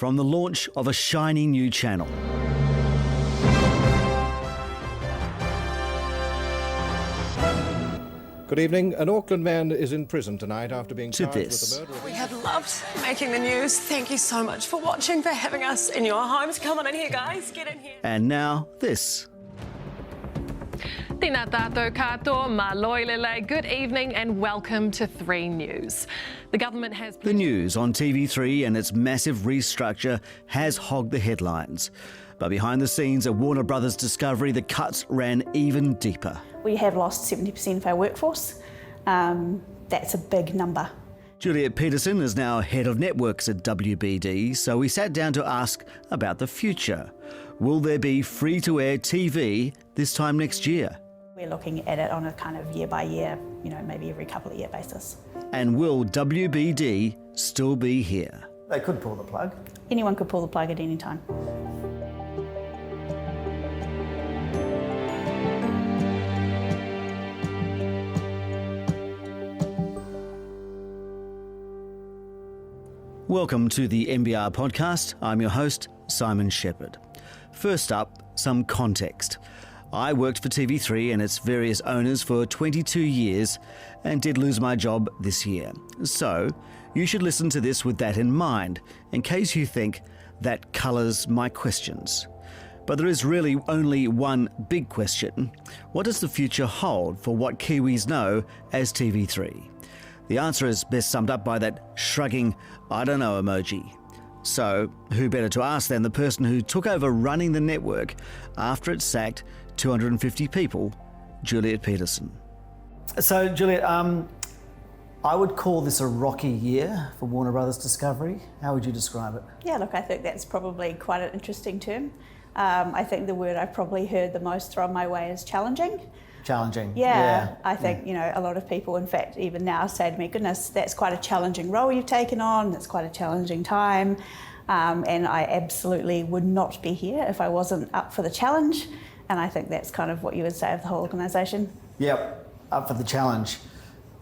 from the launch of a shiny new channel. Good evening. An Auckland man is in prison tonight after being charged with the murder of... We have loved making the news. Thank you so much for watching, for having us in your homes. Come on in here, guys. Get in here. And now this. Tēnā tātou katoa, mā loilele. Good evening and welcome to 3 News. The government has... The news on TV3 and its massive restructure has hogged the headlines. But behind the scenes at Warner Brothers Discovery, the cuts ran even deeper. We have lost 70% of our workforce. That's a big number. Juliet Peterson is now head of networks at WBD, so we sat down to ask about the future. Will there be free-to-air TV this time next year? We're looking at it on a kind of year by year, maybe every couple of year basis. And will WBD still be here? They could pull the plug. Anyone could pull the plug at any time. Welcome to the NBR Podcast. I'm your host, Simon Shepherd. First up, some context. I worked for TV3 and its various owners for 22 years and did lose my job this year. So, you should listen to this with that in mind, in case you think that colours my questions. But there is really only one big question. What does the future hold for what Kiwis know as TV3? The answer is best summed up by that shrugging, I don't know emoji. So, who better to ask than the person who took over running the network after it sacked 250 people, Juliet Peterson. So, Juliet, I would call this a rocky year for Warner Brothers Discovery. How would you describe it? Yeah, look, I think that's probably quite an interesting term. I think the word I've probably heard the most thrown my way is challenging. Challenging. Yeah. I think, a lot of people, in fact, even now say to me, goodness, that's quite a challenging role you've taken on, that's quite a challenging time. And I absolutely would not be here if I wasn't up for the challenge. And I think that's kind of what you would say of the whole organisation. Yep, up for the challenge.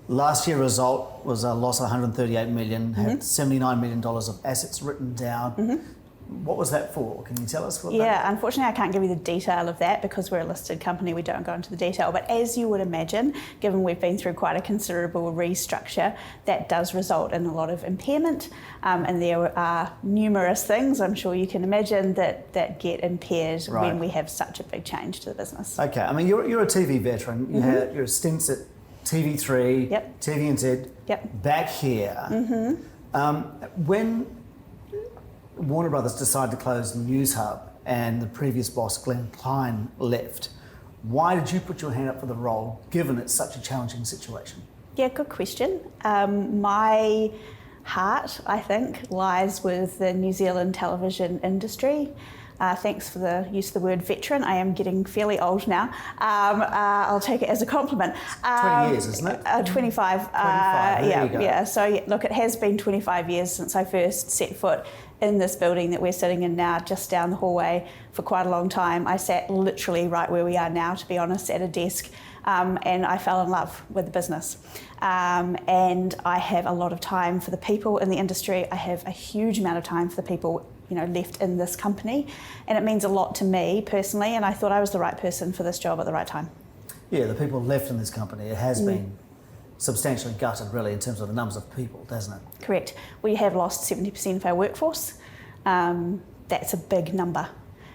Last year's result was a loss of $138 million, had $79 million of assets written down. What was that for? Can you tell us what that? Unfortunately I can't give you the detail of that because we're a listed company, we don't go into the detail. But as you would imagine, given we've been through quite a considerable restructure, that does result in a lot of impairment. And there are numerous things, I'm sure you can imagine, that get impaired when we have such a big change to the business. Okay, I mean, you're a TV veteran. You had your stints at TV3, TVNZ, back here. When Warner Brothers decided to close Newshub and the previous boss, Glenn Klein, left, why did you put your hand up for the role, given it's such a challenging situation? Yeah, good question. My heart, I think, lies with the New Zealand television industry. Thanks for the use of the word veteran. I am getting fairly old now. I'll take it as a compliment. 20 years, isn't it? 25. 25, there you go. Yeah. So look, it has been 25 years since I first set foot in this building that we're sitting in now, just down the hallway, for quite a long time. I sat literally right where we are now, to be honest, at a desk, and I fell in love with the business. And I have a lot of time for the people in the industry. I have a huge amount of time for the people left in this company, and it means a lot to me personally, and I thought I was the right person for this job at the right time. Yeah, the people left in this company, it has been substantially gutted really in terms of the numbers of people, doesn't it? Correct. We have lost 70% of our workforce. That's a big number.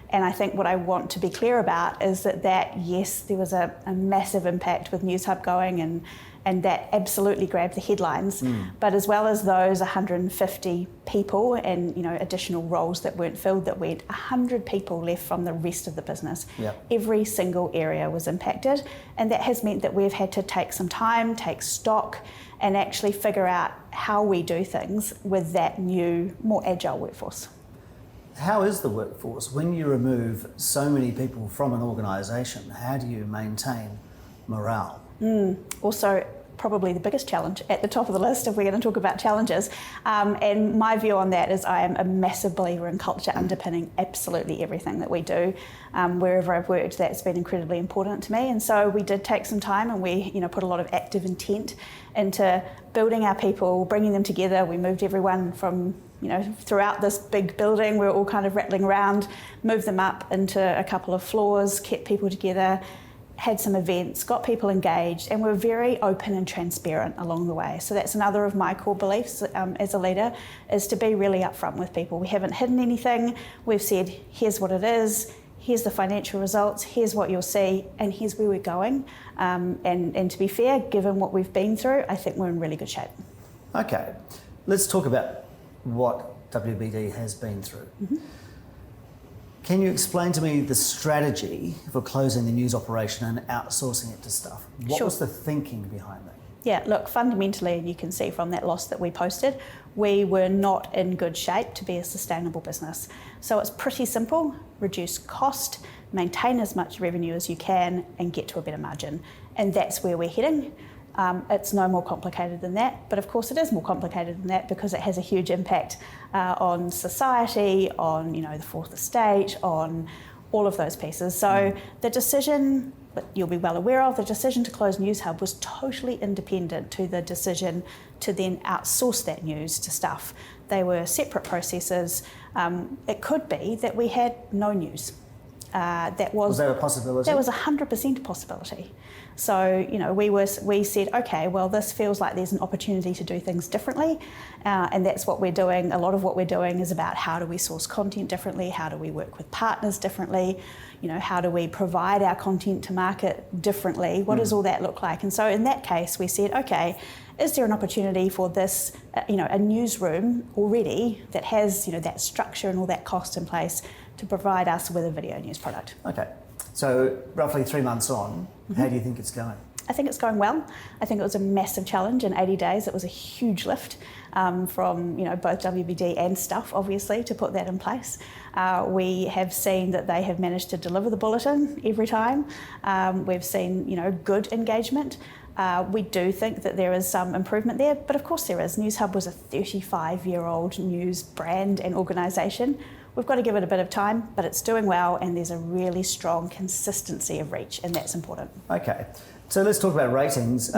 And I think what I want to be clear about is that yes, there was a massive impact with Newshub going, and that absolutely grabbed the headlines. But as well as those 150 people and additional roles that weren't filled that went, 100 people left from the rest of the business. Every single area was impacted, and that has meant that we've had to take some time, take stock, and actually figure out how we do things with that new, more agile workforce. How is the workforce? When you remove so many people from an organisation, how do you maintain morale? Also, probably the biggest challenge at the top of the list if we're going to talk about challenges. And my view on that is I am a massive believer in culture underpinning absolutely everything that we do. Wherever I've worked, that's been incredibly important to me. And so we did take some time, and we put a lot of active intent into building our people, bringing them together. We moved everyone from throughout this big building. We were all kind of rattling around, moved them up into a couple of floors, kept people together, had some events, got people engaged, and we're very open and transparent along the way. So that's another of my core beliefs as a leader, is to be really upfront with people. We haven't hidden anything. We've said, here's what it is, here's the financial results, here's what you'll see, and here's where we're going. And to be fair, given what we've been through, I think we're in really good shape. Okay, let's talk about what WBD has been through. Mm-hmm. Can you explain to me the strategy for closing the news operation and outsourcing it to staff? What was the thinking behind that? Yeah, look, fundamentally, and you can see from that loss that we posted, we were not in good shape to be a sustainable business. So it's pretty simple: reduce cost, maintain as much revenue as you can, and get to a better margin. And that's where we're heading. It's no more complicated than that, but of course it is more complicated than that because it has a huge impact on society, on the fourth estate, on all of those pieces. So the decision, that you'll be well aware of, the decision to close Newshub was totally independent to the decision to then outsource that news to staff. They were separate processes. It could be that we had no news. Was there a possibility? That was 100% a possibility. So, we said, okay, well, this feels like there's an opportunity to do things differently, and that's what we're doing. A lot of what we're doing is about how do we source content differently, how do we work with partners differently, how do we provide our content to market differently, what does all that look like? And so in that case, we said, okay, is there an opportunity for this, a newsroom already that has, that structure and all that cost in place to provide us with a video news product? Okay, so roughly 3 months on, how do you think it's going? I think it's going well. I think it was a massive challenge in 80 days. It was a huge lift from both WBD and staff, obviously, to put that in place. We have seen that they have managed to deliver the bulletin every time. We've seen good engagement. We do think that there is some improvement there, but of course there is. Newshub was a 35-year-old news brand and organisation. We've got to give it a bit of time, but it's doing well, and there's a really strong consistency of reach, and that's important. Okay, so let's talk about ratings.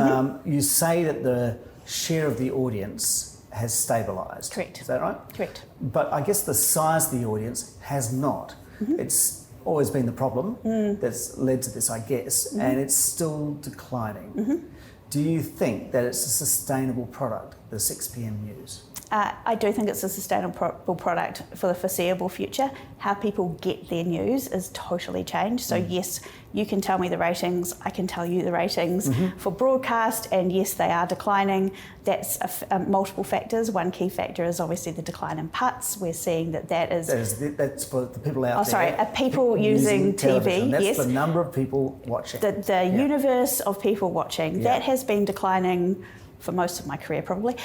You say that the share of the audience has stabilised. Correct. Is that right? Correct. But I guess the size of the audience has not. It's always been the problem that's led to this, I guess, and it's still declining. Do you think that it's a sustainable product, the 6 p.m. news? I do think it's a sustainable product for the foreseeable future. How people get their news is totally changed. So yes, you can tell me the ratings, I can tell you the ratings for broadcast, and yes, they are declining. That's multiple factors. One key factor is obviously the decline in putts. We're seeing that's for the people out there. Sorry, people using TV. That's yes, the number of people watching. The universe of people watching, that has been declining for most of my career, probably.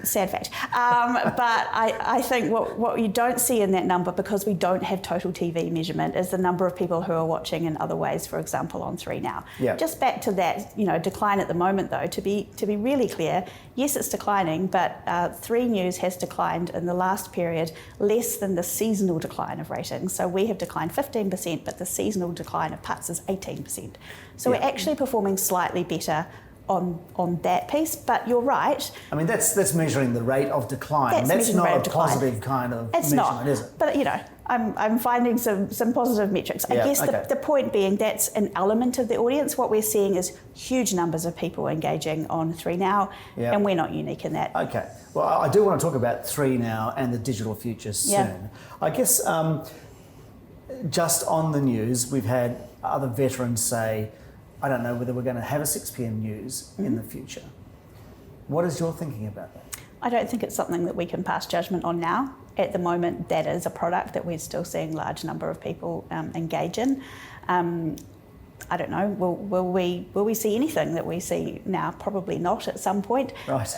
Sad fact. But I think what you don't see in that number, because we don't have total TV measurement, is the number of people who are watching in other ways, for example, on 3 Now. Yeah. Just back to that, decline at the moment, though, to be really clear, yes, it's declining, but 3 News has declined in the last period less than the seasonal decline of ratings. So we have declined 15%, but the seasonal decline of putts is 18%. So we're actually performing slightly better on that piece, but you're right. I mean, that's measuring the rate of decline. That's not a positive kind of measurement, is it? But I'm finding some positive metrics. I guess the point being that's an element of the audience. What we're seeing is huge numbers of people engaging on 3 Now, and we're not unique in that. Okay. Well, I do want to talk about 3 Now and the digital future soon. I guess just on the news, we've had other veterans say, I don't know whether we're going to have a 6 p.m. news in the future. What is your thinking about that? I don't think it's something that we can pass judgment on now. At the moment, that is a product that we're still seeing large number of people engage in. I don't know, will we see anything that we see now? Probably not at some point. Right.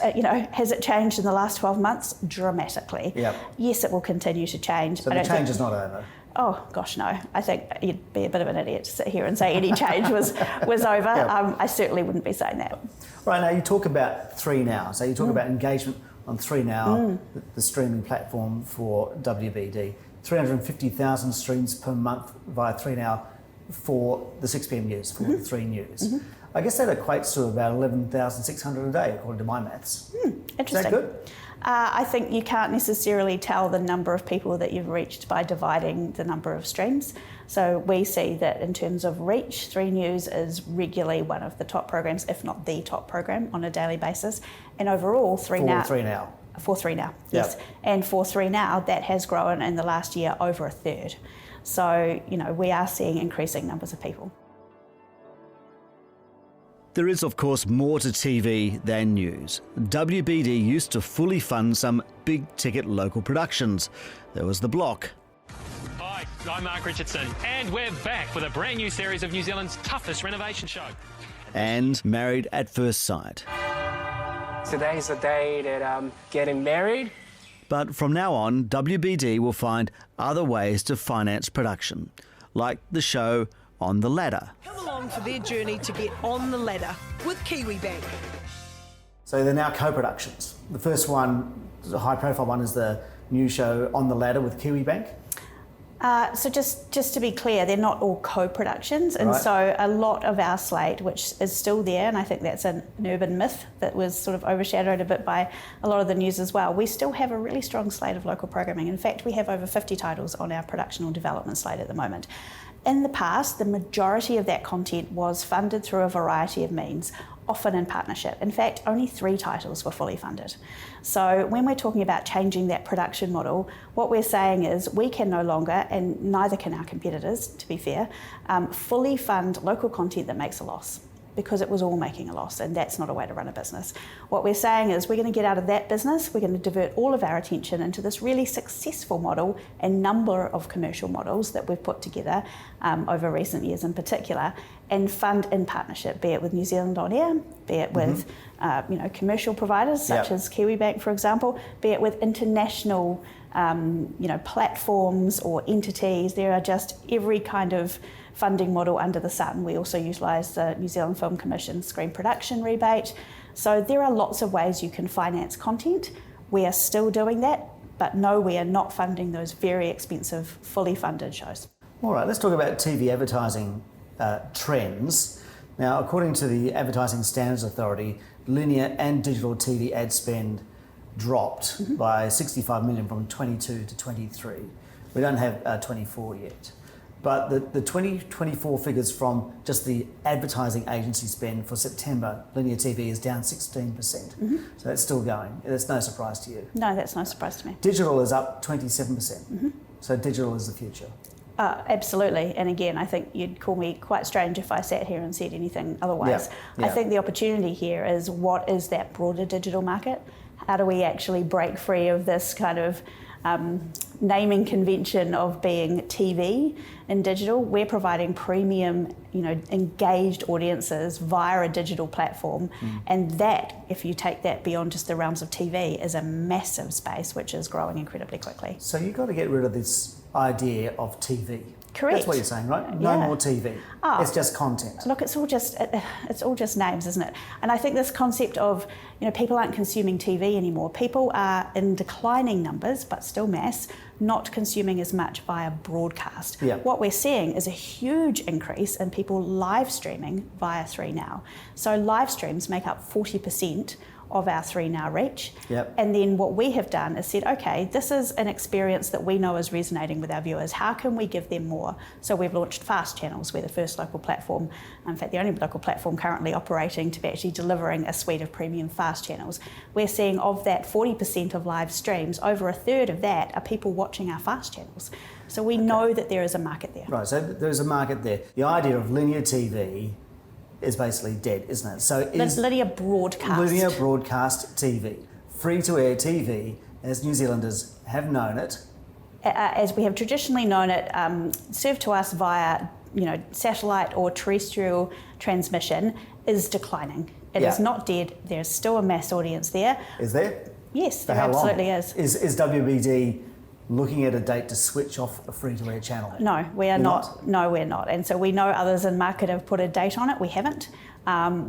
Has it changed in the last 12 months? Dramatically. Yep. Yes, it will continue to change. So the change is not over? Oh, gosh, no. I think you'd be a bit of an idiot to sit here and say any change was over. I certainly wouldn't be saying that. Right, now you talk about 3 Now. So you talk about engagement on 3 Now, the streaming platform for WBD. 350,000 streams per month via 3 Now for the 6 p.m. news, for the 3 News. I guess that equates to about 11,600 a day, according to my maths. Interesting. Is that good? I think you can't necessarily tell the number of people that you've reached by dividing the number of streams. So we see that in terms of reach, 3 News is regularly one of the top programs, if not the top program on a daily basis. And overall, 3 Now. 3 Now. For 3 Now, yes. Yep. And for 3 Now, that has grown in the last year over a third. So, we are seeing increasing numbers of people. There is, of course, more to TV than news. WBD used to fully fund some big-ticket local productions. There was The Block. Hi, I'm Mark Richardson, and we're back with a brand new series of New Zealand's toughest renovation show. And Married at First Sight. Today's the day that I'm getting married. But from now on, WBD will find other ways to finance production, like the show On the Ladder. Come along for their journey to get on the ladder with KiwiBank. So they're now co-productions. The first one, the high-profile one, is the new show On the Ladder with KiwiBank. So just to be clear, they're not all co-productions, and Right. so a lot of our slate, which is still there, and I think that's an urban myth that was sort of overshadowed a bit by a lot of the news as well, we still have a really strong slate of local programming. In fact, we have over 50 titles on our production or development slate at the moment. In the past, the majority of that content was funded through a variety of means, often in partnership. In fact, only 3 titles were fully funded. So when we're talking about changing that production model, what we're saying is we can no longer, and neither can our competitors, to be fair, fully fund local content that makes a loss, because it was all making a loss, and that's not a way to run a business. What we're saying is we're going to get out of that business, we're going to divert all of our attention into this really successful model and number of commercial models that we've put together over recent years in particular, and fund in partnership, be it with New Zealand On Air, be it with commercial providers such as KiwiBank, for example, be it with international platforms or entities. There are just every kind of funding model under the sun. We also utilise the New Zealand Film Commission screen production rebate. So there are lots of ways you can finance content. We are still doing that, but no, we are not funding those very expensive, fully funded shows. All right, let's talk about TV advertising trends. Now, according to the Advertising Standards Authority, linear and digital TV ad spend dropped by 65 million from 22 to 23. We don't have 24 yet. But the 2024 figures from just the advertising agency spend for September, linear TV is down 16%. So that's still going. That's no surprise to you. No, that's no surprise to me. Digital is up 27%. So digital is the future. Absolutely. And again, I think you'd call me quite strange if I sat here and said anything otherwise. Yeah. I think the opportunity here is, what is that broader digital market? How do we actually break free of this kind of naming convention of being TV and digital? We're providing premium, engaged audiences via a digital platform, and that, if you take that beyond just the realms of TV, is a massive space which is growing incredibly quickly. So you've got to get rid of this idea of TV. Correct. That's what you're saying, right? No more TV. It's just content. Look, it's all just names, isn't it? And I think this concept of, people aren't consuming TV anymore. People are in declining numbers, but still mass, not consuming as much via broadcast. Yeah. What we're seeing is a huge increase in people live streaming via 3 Now. So live streams make up 40% of our 3 Now reach. Yep. And then what we have done is said, okay, this is an experience that we know is resonating with our viewers. How can we give them more? So we've launched Fast Channels. We're the first local platform, in fact, the only local platform currently operating to be actually delivering a suite of premium fast channels. We're seeing of that 40% of live streams, over a third of that are people watching our fast channels. So we know that there is a market there. Right, so there's a market there. The idea of linear TV is basically dead, isn't it? So is linear broadcast. Linear broadcast TV, free-to-air TV, as New Zealanders have known it. As we have traditionally known it, served to us via satellite or terrestrial transmission, is declining. It is not dead. There's still a mass audience there. Is there? Yes, there how long? absolutely is. Is WBD looking at a date to switch off a free-to-air channel? No, we are not. No, we're not. And so we know others in market have put a date on it. We haven't.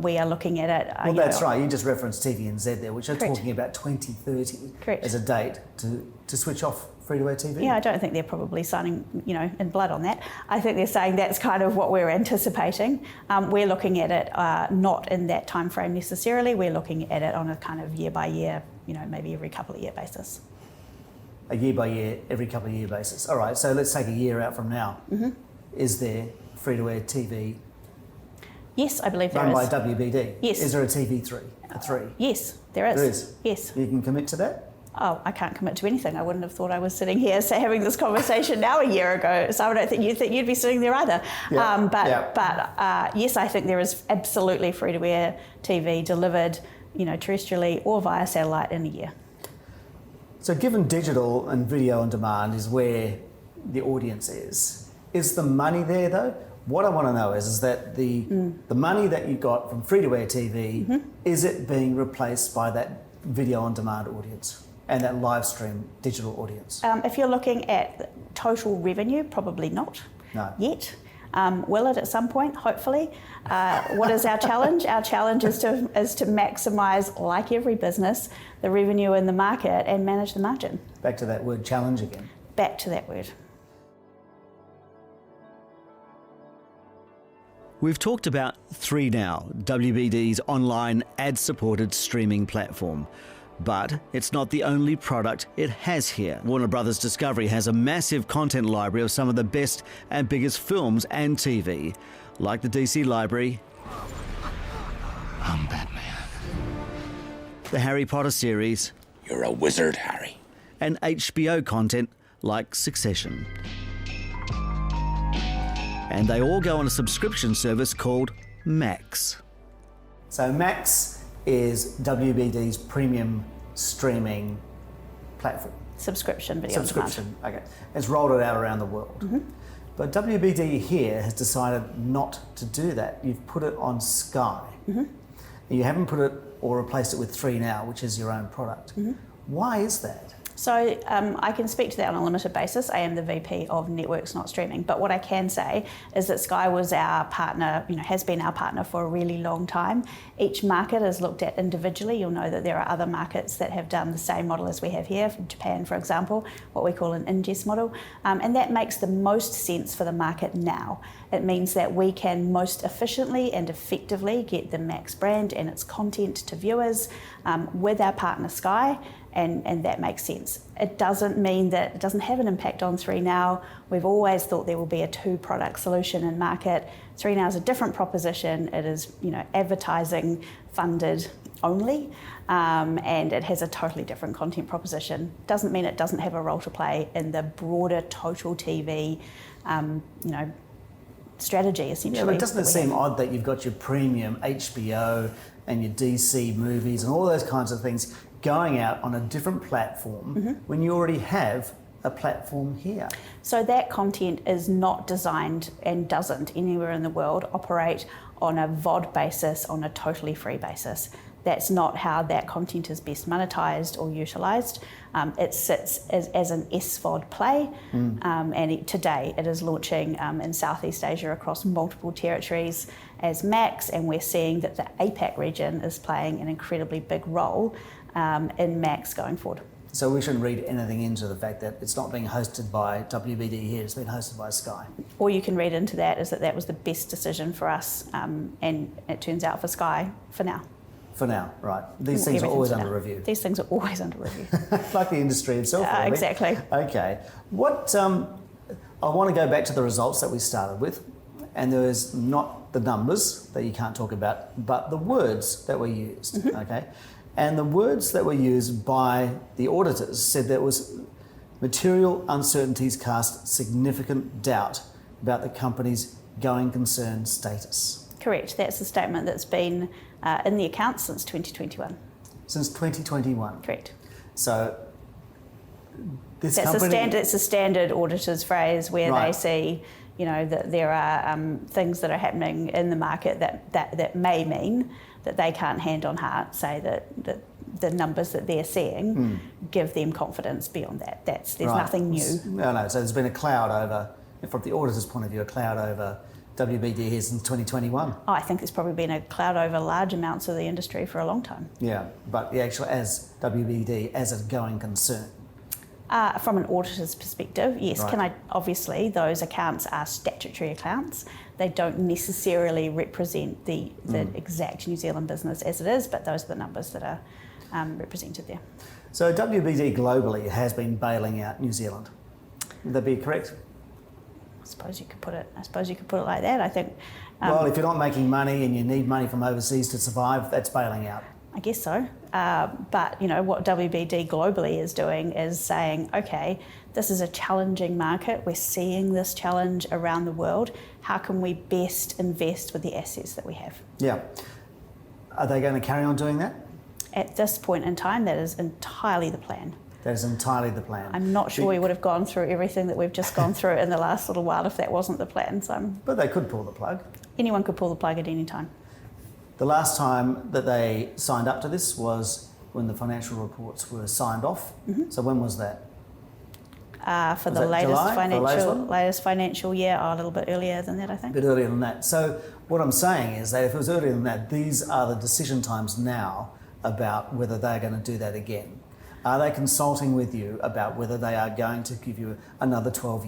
We are looking at it. Well, that's right. You just referenced TVNZ there, which are Correct. talking about 2030 Correct. as a date to switch off free-to-air TV? Yeah, I don't think they're probably signing, in blood on that. I think they're saying that's kind of what we're anticipating. We're looking at it not in that time frame necessarily. We're looking at it on a kind of year by year, maybe every couple of year basis. A year by year, every couple of year basis. All right, so let's take a year out from now. Mm-hmm. Is there free-to-air TV? Yes, I believe there run is. by WBD? Yes. Is there a TV3? A 3? Yes, there is. There is? Yes. You can commit to that? Oh, I can't commit to anything. I wouldn't have thought I was sitting here having this conversation now a year ago. So I don't think you'd be sitting there either. Yeah. Yes, I think there is absolutely free-to-air TV delivered, terrestrially or via satellite in a year. So given digital and video on demand is where the audience is the money there though? What I want to know is that the money that you got from free-to-air TV, mm-hmm. is it being replaced by that video on demand audience and that live stream digital audience? If you're looking at total revenue, probably not yet. Will it at some point? Hopefully. What is our challenge? Our challenge is to maximise, like every business, the revenue in the market and manage the margin. Back to that word challenge again. Back to that word. We've talked about 3Now, WBD's online ad-supported streaming platform. But it's not the only product it has here. Warner Brothers Discovery has a massive content library of some of the best and biggest films and TV, like the DC Library, I'm Batman. the Harry Potter series, You're a wizard, Harry. and HBO content like Succession. And they all go on a subscription service called Max. So Max is WBD's premium streaming platform. Subscription video on demand. Subscription, okay. It's rolled it out around the world. Mm-hmm. But WBD here has decided not to do that. You've put it on Sky. Mm-hmm. You haven't put it or replaced it with 3Now, which is your own product. Mm-hmm. Why is that? So I can speak to that on a limited basis. I am the VP of Networks, not Streaming. But what I can say is that Sky was our partner, has been our partner for a really long time. Each market is looked at individually. You'll know that there are other markets that have done the same model as we have here. Japan, for example, what we call an ingest model. And that makes the most sense for the market now. It means that we can most efficiently and effectively get the Max brand and its content to viewers with our partner Sky. And that makes sense. It doesn't mean that it doesn't have an impact on 3Now. We've always thought there will be a two-product solution in market. 3Now is a different proposition. It is, advertising funded only, and it has a totally different content proposition. Doesn't mean it doesn't have a role to play in the broader total TV, strategy essentially. Yeah, but doesn't it seem odd that you've got your premium HBO and your DC movies and all those kinds of things going out on a different platform when you already have a platform here? So that content is not designed and doesn't anywhere in the world operate on a VOD basis, on a totally free basis. That's not how that content is best monetized or utilised. It sits as an SVOD play, and today it is launching in Southeast Asia across multiple territories as Max, and we're seeing that the APAC region is playing an incredibly big role in Max going forward. So we shouldn't read anything into the fact that it's not being hosted by WBD here, it's been hosted by Sky. All you can read into that is that was the best decision for us, and it turns out for Sky for now. For now, right. These things are always under review. These things are always under review. Like the industry itself, really. Exactly. Okay. What I want to go back to the results that we started with, and there is not the numbers that you can't talk about, but the words that were used, okay? And the words that were used by the auditors said there was material uncertainties cast significant doubt about the company's going concern status. Correct. That's the statement that's been in the accounts since 2021. Since 2021? Correct. So this that's company... It's a standard auditor's phrase where they see, that there are things that are happening in the market that may mean that they can't hand on heart say that the numbers that they're seeing give them confidence beyond that. There's nothing new. No. So there's been a cloud over, from the auditor's point of view, a cloud over WBD here since 2021. Oh, I think there's probably been a cloud over large amounts of the industry for a long time. Yeah, but the actual, as WBD, as a going concern. From an auditor's perspective, yes. Right. Obviously, those accounts are statutory accounts. They don't necessarily represent the exact New Zealand business as it is, but those are the numbers that are represented there. So WBD globally has been bailing out New Zealand. Would that be correct? I suppose you could put it like that. I think. Well, if you're not making money and you need money from overseas to survive, that's bailing out. I guess so. But what WBD globally is doing is saying, okay, this is a challenging market. We're seeing this challenge around the world. How can we best invest with the assets that we have? Yeah. Are they going to carry on doing that? At this point in time, that is entirely the plan. That is entirely the plan. I'm not sure we would have gone through everything that we've just gone through in the last little while if that wasn't the plan. But they could pull the plug. Anyone could pull the plug at any time. The last time that they signed up to this was when the financial reports were signed off. Mm-hmm. So when was that? For the latest financial year, a little bit earlier than that, I think. A bit earlier than that. So what I'm saying is that if it was earlier than that, these are the decision times now about whether they're going to do that again. Are they consulting with you about whether they are going to give you another 12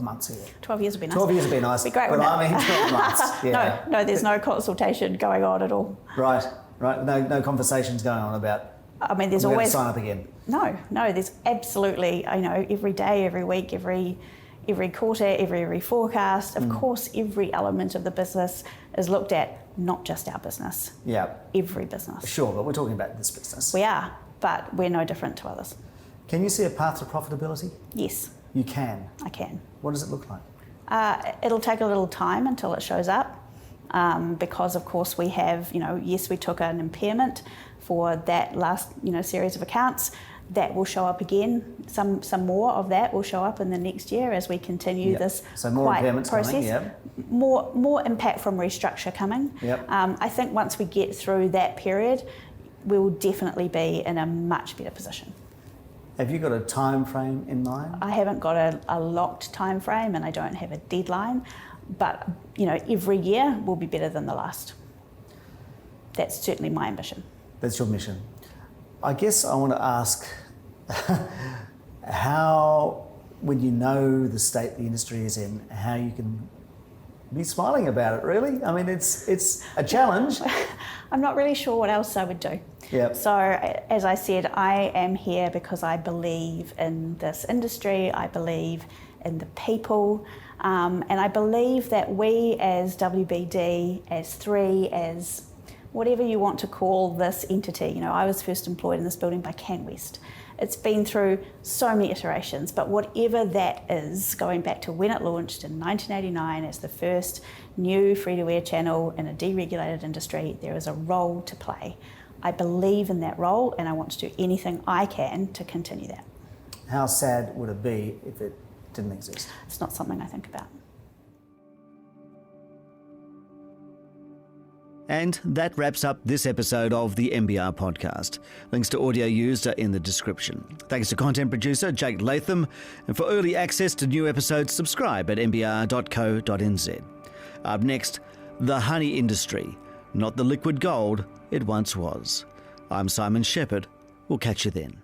months here? 12 years would be nice. 12 years would be nice. Be great, but I mean 12 months. Yeah. No, there's no consultation going on at all. Right. No conversations going on about. I mean, there's always sign up again. No, there's absolutely. Every day, every week, every quarter, every forecast. Of course, every element of the business is looked at, not just our business. Yeah. Every business. Sure, but we're talking about this business. We are, but we're no different to others. Can you see a path to profitability? Yes. You can? I can. What does it look like? It'll take a little time until it shows up. Because of course we have, yes, we took an impairment for that last, series of accounts. That will show up again. Some more of that will show up in the next year as we continue this more impairments process. Coming, yep. More impact from restructure coming. Yep. I think once we get through that period, we will definitely be in a much better position. Have you got a time frame in mind? I haven't got a locked time frame and I don't have a deadline, but every year will be better than the last. That's certainly my ambition. That's your mission. I guess I want to ask how, when you know the state the industry is in, how you can be smiling about it, really? I mean, it's a challenge. I'm not really sure what else I would do. Yep. So, as I said, I am here because I believe in this industry, I believe in the people, and I believe that we as WBD, as Three, as whatever you want to call this entity, I was first employed in this building by CanWest. It's been through so many iterations, but whatever that is, going back to when it launched in 1989 as the first new free-to-air channel in a deregulated industry, there is a role to play. I believe in that role and I want to do anything I can to continue that. How sad would it be if it didn't exist? It's not something I think about. And that wraps up this episode of the NBR Podcast. Links to audio used are in the description. Thanks to content producer Jake Latham. And for early access to new episodes, subscribe at nbr.co.nz. Up next, the honey industry, not the liquid gold it once was. I'm Simon Shepherd. We'll catch you then.